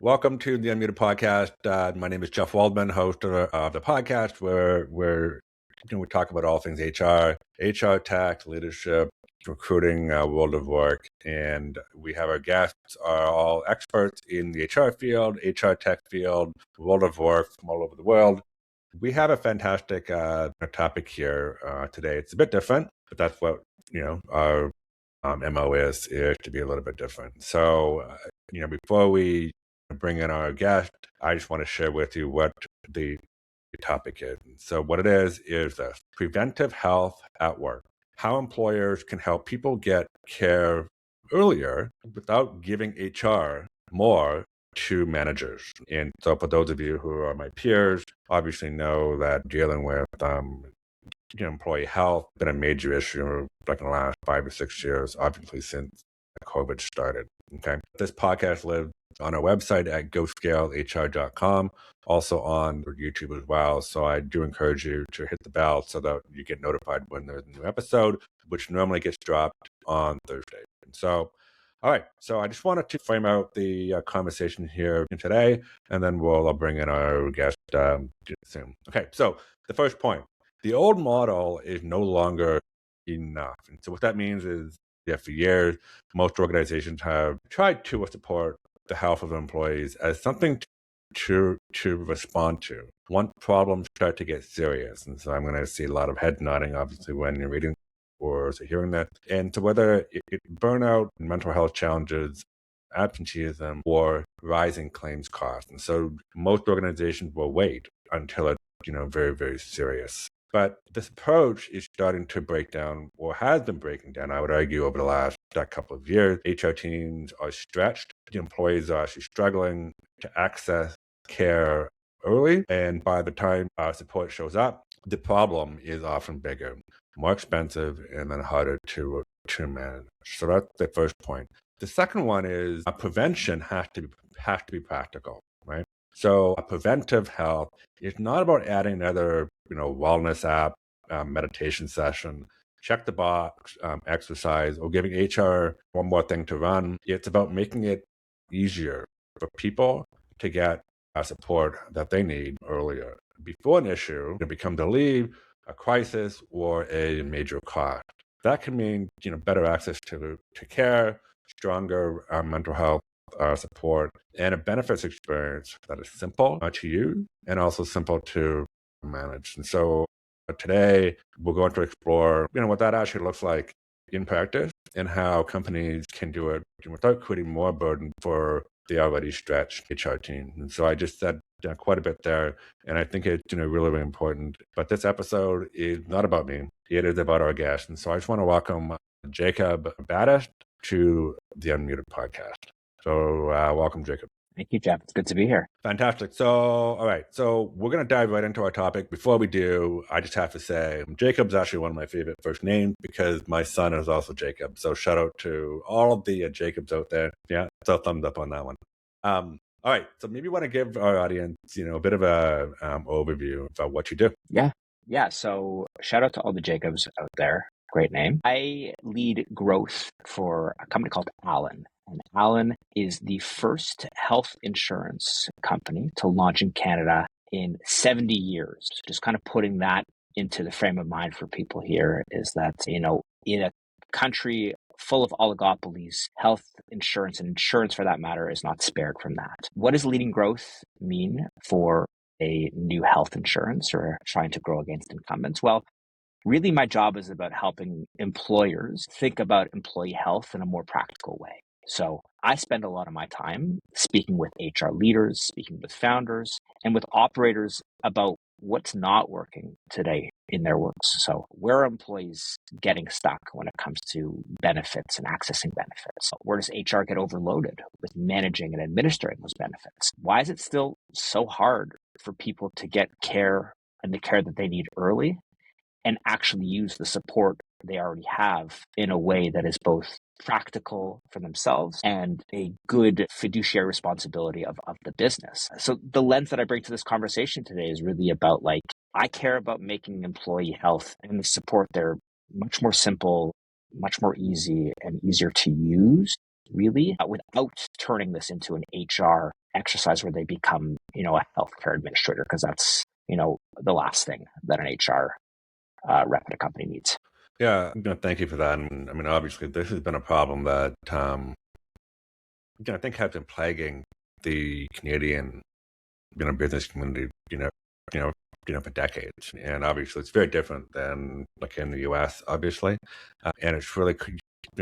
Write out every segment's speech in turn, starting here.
Welcome to the Unmuted Podcast. My name is Jeff Waldman, host of the podcast, where we talk about all things HR tech, leadership, recruiting, world of work, and we have our guests are all experts in the HR field, HR tech field, world of work from all over the world. We have a fantastic topic here today. It's a bit different, but that's what our MO is to be a little bit different. So before we bring in our guest, I just want to share with you what the topic is. So what it is this: preventive health at work. How employers can help people get care earlier without giving HR more to managers. And so for those of you who are my peers, obviously know that dealing with employee health has been a major issue like in the last 5 or 6 years, obviously since COVID started. Okay. This podcast lives on our website at ScaleHR.com, also on YouTube as well. So I do encourage you to hit the bell so that you get notified when there's a new episode, which normally gets dropped on Thursday. And so, all right. So I just wanted to frame out the conversation here today, and then I'll bring in our guest soon. Okay. So the first point, the old model is no longer enough. And so what that means is, for years, most organizations have tried to support the health of employees as something to respond to once problems start to get serious. And so I'm going to see a lot of head nodding, obviously, when you're reading or hearing that. And so whether burnout, mental health challenges, absenteeism, or rising claims costs. And so most organizations will wait until it's very, very serious. But this approach is starting to break down, or has been breaking down, I would argue, over the last couple of years. HR teams are stretched. The employees are actually struggling to access care early. And by the time support shows up, the problem is often bigger, more expensive, and then harder to manage. So that's the first point. The second one is prevention has to be practical, right? So preventive health is not about adding another, wellness app, meditation session, check the box, exercise, or giving HR one more thing to run. It's about making it easier for people to get support that they need earlier before an issue becomes a leave, a crisis, or a major cost. That can mean better access to care, stronger mental health support, and a benefits experience that is simple to use and also simple to manage. And so today we're going to explore what that actually looks like in practice and how companies can do it without creating more burden for the already stretched HR team. And so I just said quite a bit there, and I think it's really, really important. But this episode is not about me. It is about our guest. And so I just want to welcome Jacob Batist to the Unmuted Podcast. So welcome, Jacob. Thank you, Jeff. It's good to be here. Fantastic. So, all right. So we're going to dive right into our topic. Before we do, I just have to say, Jacob's actually one of my favorite first names because my son is also Jacob. So shout out to all of the Jacobs out there. Yeah, so thumbs up on that one. All right. So maybe you want to give our audience, a bit of a overview of what you do. Yeah. So shout out to all the Jacobs out there. Great name. I lead growth for a company called Allen. And Allen is the first health insurance company to launch in Canada in 70 years. Just kind of putting that into the frame of mind for people here is that, in a country full of oligopolies, health insurance and insurance for that matter is not spared from that. What does leading growth mean for a new health insurance or trying to grow against incumbents? Well, really my job is about helping employers think about employee health in a more practical way. So I spend a lot of my time speaking with HR leaders, speaking with founders, and with operators about what's not working today in their works. So where are employees getting stuck when it comes to benefits and accessing benefits? Where does HR get overloaded with managing and administering those benefits? Why is it still so hard for people to get care and the care that they need early and actually use the support they already have in a way that is both practical for themselves and a good fiduciary responsibility of the business? So the lens that I bring to this conversation today is really about I care about making employee health and the support there much more simple, much more easy and easier to use, really, without turning this into an HR exercise where they become, a healthcare administrator, because that's, the last thing that an HR rep at a company needs. Yeah, thank you for that. And I mean, obviously, this has been a problem that I think has been plaguing the Canadian business community, you know, for decades. And obviously, it's very different than like in the U.S. Obviously, and it's really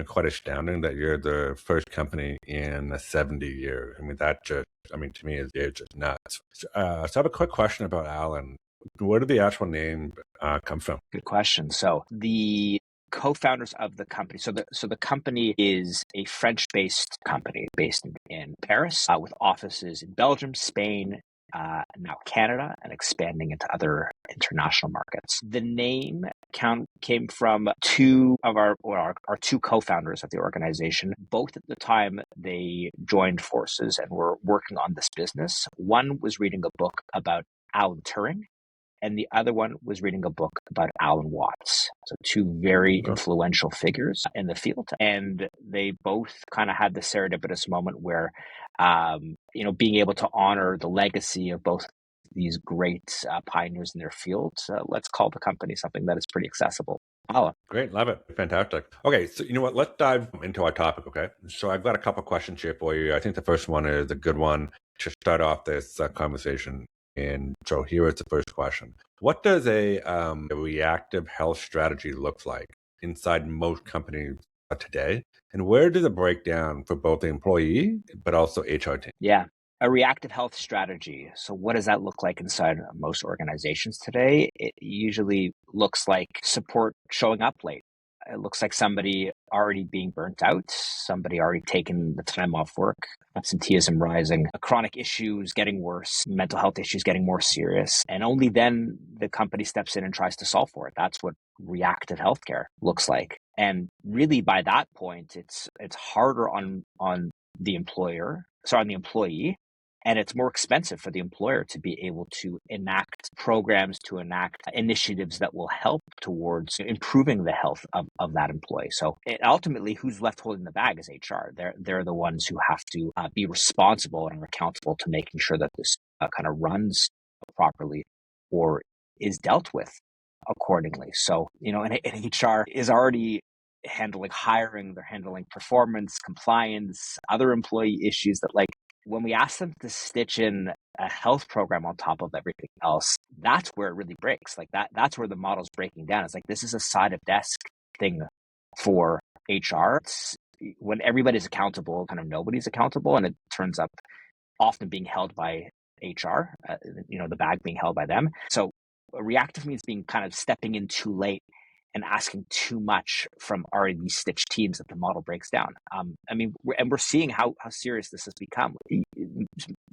quite astounding that you're the first company in a 70-year. I mean, to me, is just nuts. So I have a quick question about Alan. Where did the actual name come from? Good question. So the co-founders of the company. So the company is a French-based company based in Paris, with offices in Belgium, Spain, now Canada, and expanding into other international markets. The name came from two of our two co-founders of the organization. Both at the time they joined forces and were working on this business. One was reading a book about Alan Turing, and the other one was reading a book about Alan Watts. So two very influential figures in the field. And they both kind of had the serendipitous moment where, being able to honor the legacy of both these great pioneers in their field, let's call the company something that is pretty accessible. Alan. Great, love it. Fantastic. Okay, so you know what? Let's dive into our topic, okay? So I've got a couple questions here for you. I think the first one is a good one to start off this conversation. And so here is the first question. What does a reactive health strategy look like inside most companies today? And where does it break down for both the employee, but also HR team? Yeah. A reactive health strategy. So what does that look like inside most organizations today? It usually looks like support showing up late. It looks like somebody already being burnt out, somebody already taking the time off work, absenteeism rising, chronic issues getting worse, mental health issues getting more serious. And only then the company steps in and tries to solve for it. That's what reactive healthcare looks like. And really by that point, it's harder on the employee, and it's more expensive for the employer to be able to enact programs, to enact initiatives that will help towards improving the health of that employee. So ultimately, who's left holding the bag is HR. They're the ones who have to be responsible and are accountable to making sure that this kind of runs properly or is dealt with accordingly. So, and HR is already handling hiring, they're handling performance, compliance, other employee issues that, like, when we ask them to stitch in a health program on top of everything else, that's where it really breaks. Like that's where the model's breaking down. It's like, this is a side of desk thing for HR. When everybody's accountable, kind of nobody's accountable, and it turns up often being held by HR, the bag being held by them. So reactive means being kind of stepping in too late and asking too much from already these stitched teams that the model breaks down. We're seeing how serious this has become.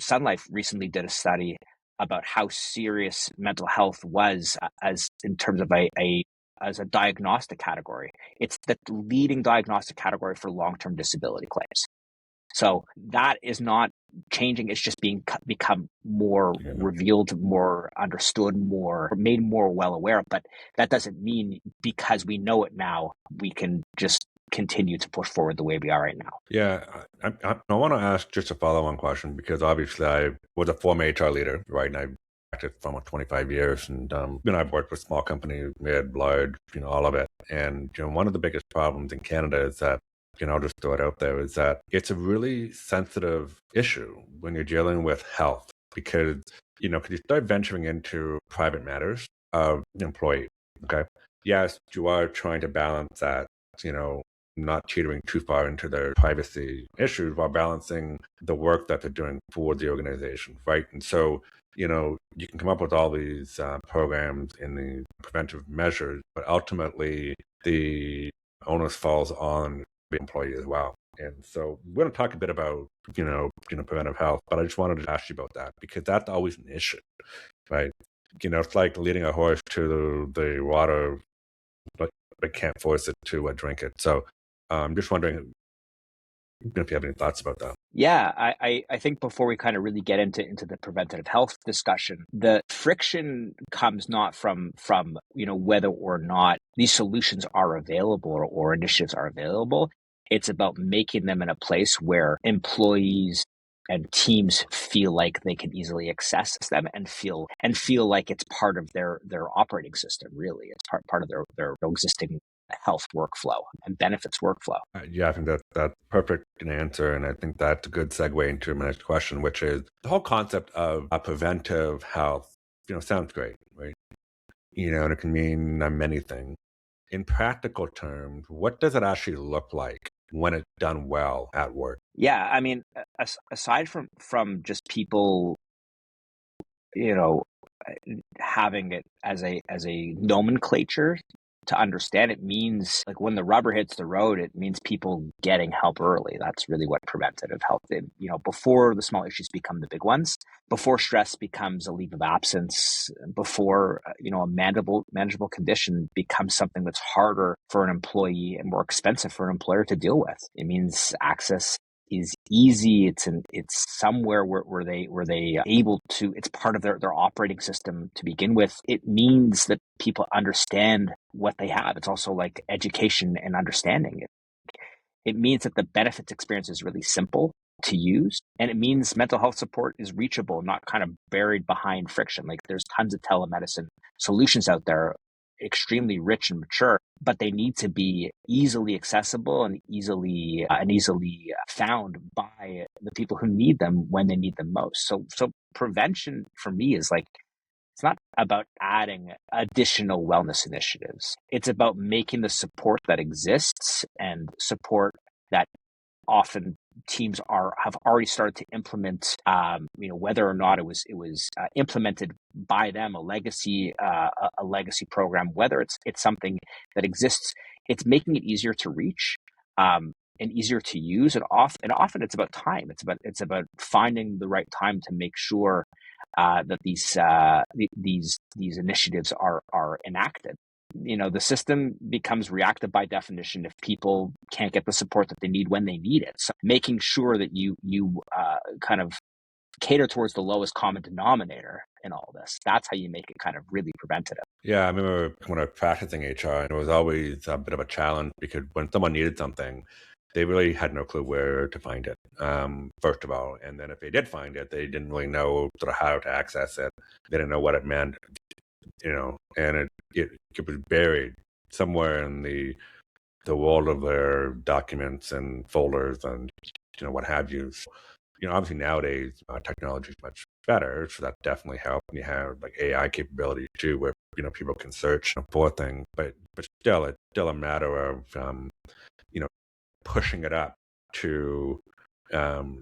Sun Life recently did a study about how serious mental health was as in terms of as a diagnostic category. It's the leading diagnostic category for long-term disability claims. So that is not changing. It's just become more revealed, more understood, made more well aware. But that doesn't mean because we know it now, we can just continue to push forward the way we are right now. Yeah, I want to ask just a follow-on question, because obviously I was a former HR leader, right? And I've acted for almost 25 years, and I've worked with small companies, mid, large, all of it. And one of the biggest problems in Canada is that, I'll just throw it out there, is that it's a really sensitive issue when you're dealing with health, because, because you start venturing into private matters of the employee, okay? Yes, you are trying to balance that, not teetering too far into their privacy issues while balancing the work that they're doing for the organization, right? And so, you can come up with all these programs in the preventive measures, but ultimately the onus falls on the employee as well. And so we're going to talk a bit about, preventive health, but I just wanted to ask you about that, because that's always an issue, right? It's like leading a horse to the water, but can't force it to drink it. So I'm just wondering if you have any thoughts about that. Yeah, I think before we kind of really get into the preventative health discussion, the friction comes not from whether or not these solutions are available or initiatives are available. It's about making them in a place where employees and teams feel like they can easily access them and feel like it's part of their operating system. Really, it's part of their existing health workflow and benefits workflow. Yeah, I think that's perfect an answer, and I think that's a good segue into my next question, which is the whole concept of preventive health. Sounds great, right? And it can mean many things. In practical terms, what does it actually look like when it's done well at work? Yeah, I mean, aside from just people, having it as a nomenclature to understand, it means like when the rubber hits the road, it means people getting help early. That's really what preventative health is. Before the small issues become the big ones, before stress becomes a leave of absence, before a manageable condition becomes something that's harder for an employee and more expensive for an employer to deal with. It means access is easy. It's somewhere where they able to, it's part of their operating system to begin with. It means that people understand what they have. It's also like education and understanding it. It means that the benefits experience is really simple to use. And it means mental health support is reachable, not kind of buried behind friction. Like there's tons of telemedicine solutions out there, extremely rich and mature, but they need to be easily accessible and easily found by the people who need them when they need them most. So prevention for me is like, it's not about adding additional wellness initiatives. It's about making the support that exists and support that often teams have already started to implement, whether or not it was implemented by them, a legacy program, whether it's something that exists. It's making it easier to reach, and easier to use, and often it's about time. It's about finding the right time to make sure that these initiatives are enacted. The system becomes reactive by definition if people can't get the support that they need when they need it. So making sure that you kind of cater towards the lowest common denominator in all this, that's how you make it kind of really preventative. Yeah, I remember when I was practicing HR, and it was always a bit of a challenge because when someone needed something, they really had no clue where to find it, first of all. And then if they did find it, they didn't really know sort of how to access it. They didn't know what it meant, and it was buried somewhere in the world of their documents and folders and what have you. So, obviously nowadays technology is much better, so that definitely helps. And you have like AI capabilities too, where people can search for things, but still, it's still a matter of pushing it up to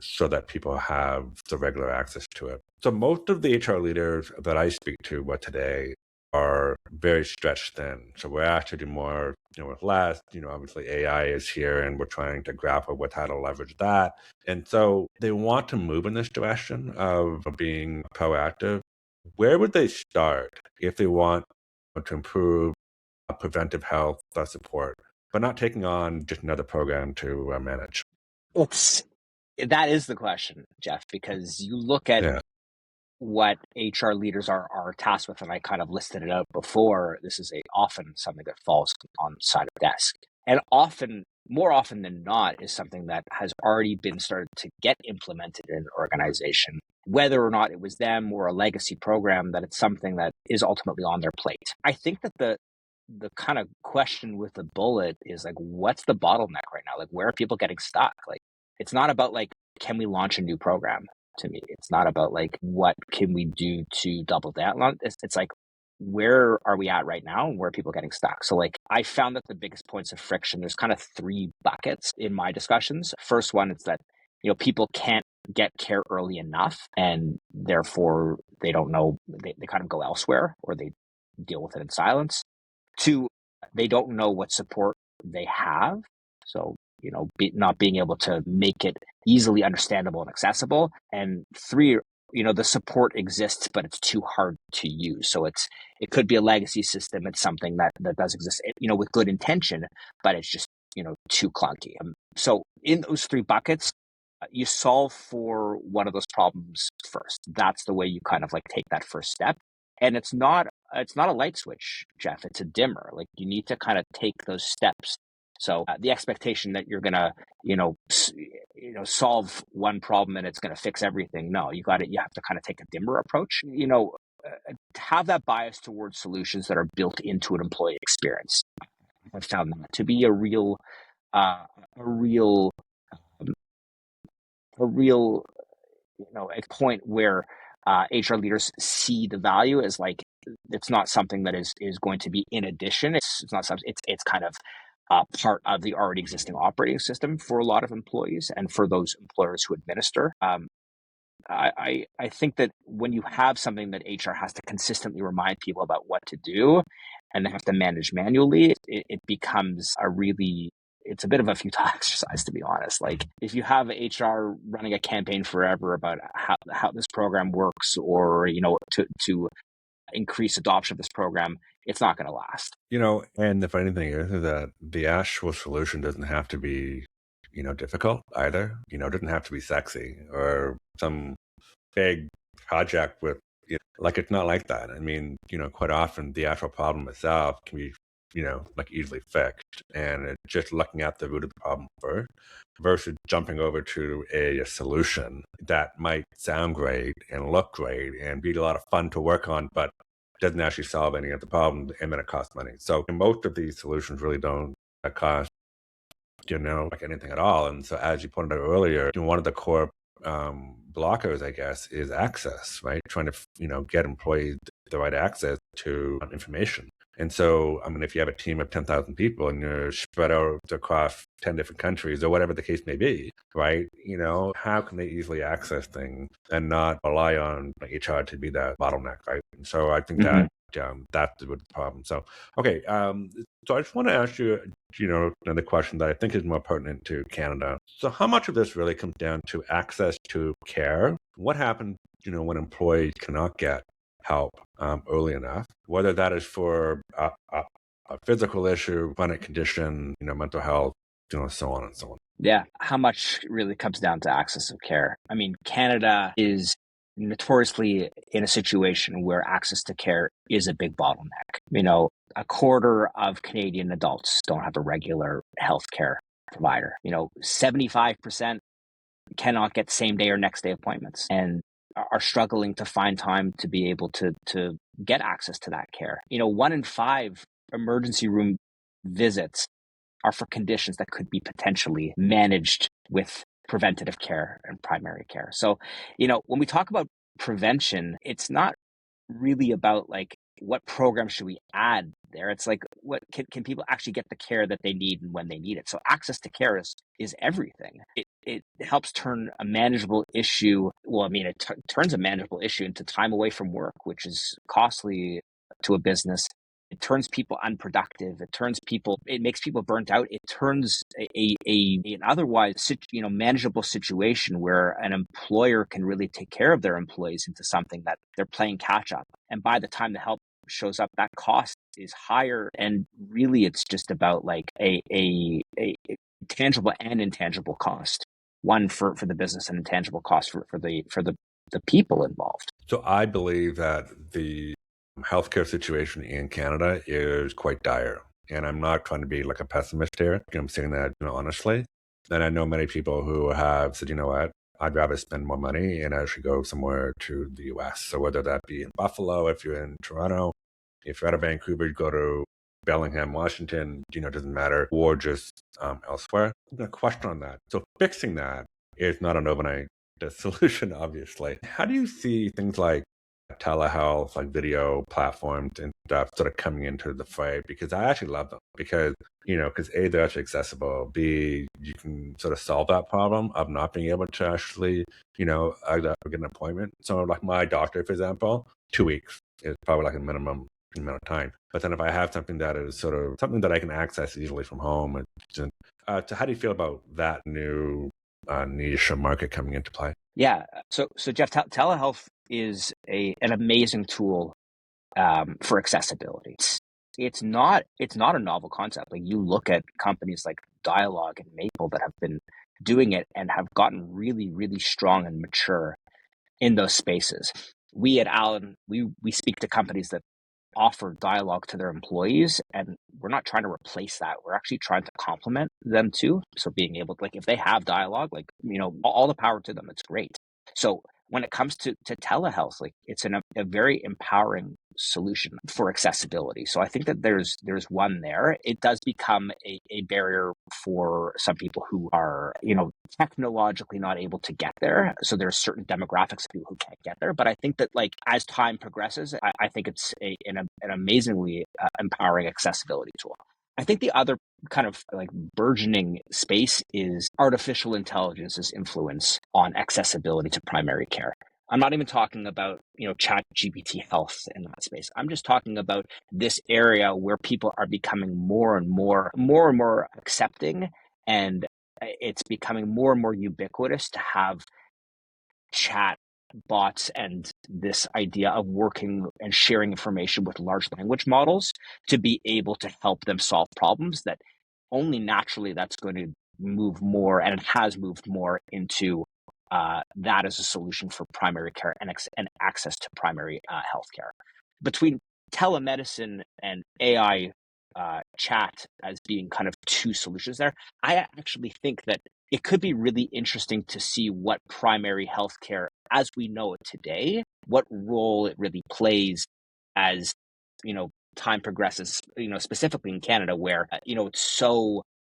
so that people have the regular access to it. So most of the HR leaders that I speak to today are very stretched thin. So we're actually doing more, with less. Obviously AI is here, and we're trying to grapple with how to leverage that. And so they want to move in this direction of being proactive. Where would they start if they want to improve preventive health support, but not taking on just another program to manage? That is the question, Jeff, because you look at what HR leaders are tasked with, and I kind of listed it out before. This is often something that falls on the side of the desk, and more often than not, is something that has already been started to get implemented in an organization, whether or not it was them or a legacy program. That it's something that is ultimately on their plate. I think that the kind of question with the bullet is like, what's the bottleneck right now? Like, where are people getting stuck? Like, it's not about like, can we launch a new program? To me, it's not about like, what can we do to double down on? It's like, where are we at right now and where are people getting stuck? So like, I found that the biggest points of friction, there's kind of 3 buckets in my discussions. First one is that, people can't get care early enough, and therefore they don't know, they kind of go elsewhere, or they deal with it in silence. 2, they don't know what support they have. So, not being able to make it easily understandable and accessible. And 3, the support exists, but it's too hard to use. So it could be a legacy system. It's something that does exist, with good intention, but it's just, too clunky. So in those 3 buckets, you solve for one of those problems first. That's the way you kind of like take that first step. And it's not a light switch, Jeff. It's a dimmer. Like, you need to kind of take those steps So the expectation that you're going to, solve one problem and it's going to fix everything. No, you have to kind of take a dimmer approach, have that bias towards solutions that are built into an employee experience. I've found that to be a real a point where HR leaders see the value as like, it's not something that is going to be in addition. It's not something. It's kind of part of the already existing operating system for a lot of employees and for those employers who administer. I think that when you have something that HR has to consistently remind people about what to do, and they have to manage manually, it becomes it's a bit of a futile exercise, to be honest. Like, if you have HR running a campaign forever about how this program works, or to increase adoption of this program, it's not going to last. And the funny thing is that the actual solution doesn't have to be, difficult either. It doesn't have to be sexy or some big project with, like, it's not like that. I mean, quite often the actual problem itself can be, like, easily fixed, and it's just looking at the root of the problem first versus jumping over to a solution that might sound great and look great and be a lot of fun to work on, but doesn't actually solve any of the problems, and then it costs money. So most of these solutions really don't cost, like, anything at all. And so, as you pointed out earlier, one of the core blockers, I guess, is access, right? Trying to, get employees the right access to information. And so, I mean, if you have a team of 10,000 people and you're spread out across 10 different countries or whatever the case may be, right? How can they easily access things and not rely on HR to be that bottleneck, right? And so I think that that's the problem. So, okay. So I just want to ask you, another question that I think is more pertinent to Canada. So how much of this really comes down to access to care? What happens, when employees cannot get help early enough, whether that is for a physical issue, chronic condition, mental health, so on and so on. Yeah. How much really comes down to access of care? I mean, Canada is notoriously in a situation where access to care is a big bottleneck. A quarter of Canadian adults don't have a regular healthcare provider. 75% cannot get same day or next day appointments and are struggling to find time to be able to get access to that care. 1 in 5 emergency room visits are for conditions that could be potentially managed with preventative care and primary care. So, when we talk about prevention, it's not really about like, what program should we add there? It's like, what can people actually get the care that they need and when they need it? So access to care is everything. It helps turn a manageable issue. Well, I mean, it turns a manageable issue into time away from work, which is costly to a business. It turns people unproductive. It makes people burnt out. It turns an otherwise, manageable situation where an employer can really take care of their employees into something that they're playing catch up. And by the time the help shows up, that cost is higher. And really, it's just about like a tangible and intangible cost. One for the business, and intangible cost for the people involved. So I believe that the healthcare situation in Canada is quite dire. And I'm not trying to be like a pessimist here. I'm saying that, honestly. And I know many people who have said, what, I'd rather spend more money and actually go somewhere to the US. So whether that be in Buffalo, if you're in Toronto, if you're out of Vancouver, you go to Bellingham, Washington, doesn't matter, or just elsewhere. A question on that. So fixing that is not an overnight solution, obviously. How do you see things like telehealth, like video platforms and stuff sort of coming into the fray? Because I actually love them because, because A, they're actually accessible. B, you can sort of solve that problem of not being able to actually, get an appointment. So like my doctor, for example, 2 weeks is probably like a minimum amount of time. But then if I have something that is sort of something that I can access easily from home, so how do you feel about that new niche or market coming into play? Yeah. So Jeff, telehealth is an amazing tool for accessibility. It's not a novel concept. Like, you look at companies like Dialogue and Maple that have been doing it and have gotten really, really strong and mature in those spaces. We at Allen, we speak to companies that offer dialogue to their employees, and we're not trying to replace that. We're actually trying to complement them too. So being able to, like, if they have dialogue, like, all the power to them. It's great. So when it comes to telehealth, like, it's a very empowering solution for accessibility. So I think that there's one there. It does become a barrier for some people who are, technologically not able to get there. So there's certain demographics of people who can't get there. But I think that, like, as time progresses, I think it's an amazingly empowering accessibility tool. I think the other kind of like burgeoning space is artificial intelligence's influence on accessibility to primary care. I'm not even talking about, chat GPT health in that space. I'm just talking about this area where people are becoming more and more accepting, and it's becoming more and more ubiquitous to have chat bots and this idea of working and sharing information with large language models to be able to help them solve problems that only naturally that's going to move more, and it has moved more into that as a solution for primary care and access to primary healthcare. Between telemedicine and AI chat as being kind of two solutions there, I actually think that it could be really interesting to see what primary healthcare as we know it today, what role it really plays as, time progresses, specifically in Canada where,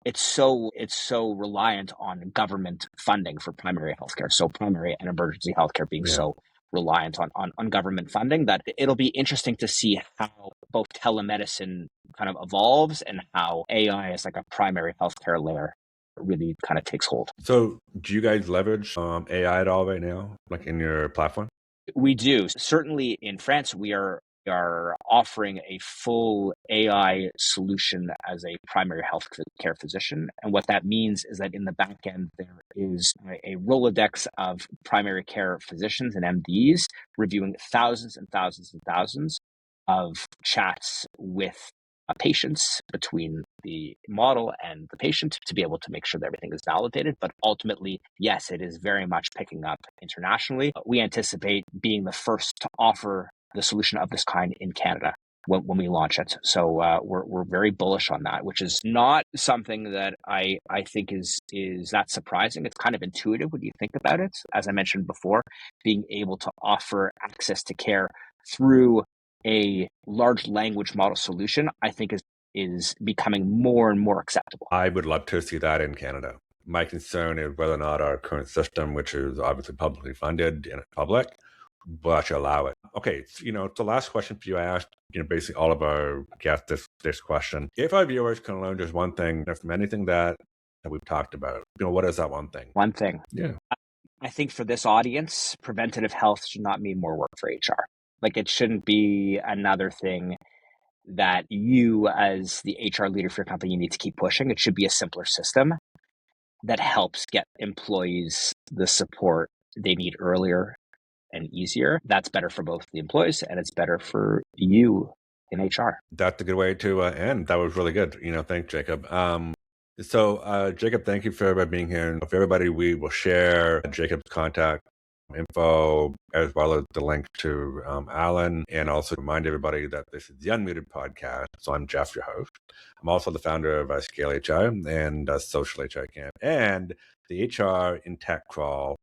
it's so reliant on government funding for primary healthcare. So primary and emergency healthcare being so reliant on government funding, that it'll be interesting to see how both telemedicine kind of evolves and how AI as like a primary healthcare layer really kind of takes hold. So do you guys leverage AI at all right now, like in your platform? We do. Certainly in France, we are offering a full AI solution as a primary health care physician. And what that means is that in the back end, there is a Rolodex of primary care physicians and MDs reviewing thousands and thousands and thousands of chats with patients between the model and the patient to be able to make sure that everything is validated. But ultimately, yes, it is very much picking up internationally. We anticipate being the first to offer the solution of this kind in Canada when we launch it. So we're very bullish on that, which is not something that I think is that surprising. It's kind of intuitive when you think about it. As I mentioned before, being able to offer access to care through a large language model solution, I think is becoming more and more acceptable. I would love to see that in Canada. My concern is whether or not our current system, which is obviously publicly funded and public, will actually allow it. Okay, so, the last question for you, I asked, basically all of our guests this question. If our viewers can learn just one thing from anything that we've talked about, what is that one thing? One thing. Yeah. I think for this audience, preventative health should not mean more work for HR. Like, it shouldn't be another thing that you as the HR leader for your company, you need to keep pushing. It should be a simpler system that helps get employees the support they need earlier and easier. That's better for both the employees and it's better for you in HR. That's a good way to end. That was really good. Thanks, Jacob. So, Jacob, thank you for being here. And for everybody, we will share Jacob's contact info as well as the link to Alan, and also remind everybody that this is the Unmuted podcast. So I'm Jeff, your host. I'm also the founder of ScaleHR and SocialHRCamp and the HR in Tech Crawl.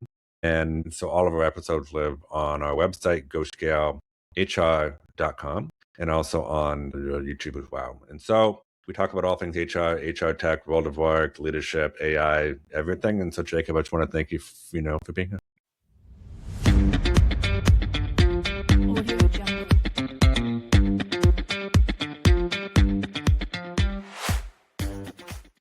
And so all of our episodes live on our website, GoScaleHR.com, and also on YouTube as well. And so we talk about all things HR, HR tech, world of work, leadership, AI, everything. And so, Jacob, I just want to thank you, for being here.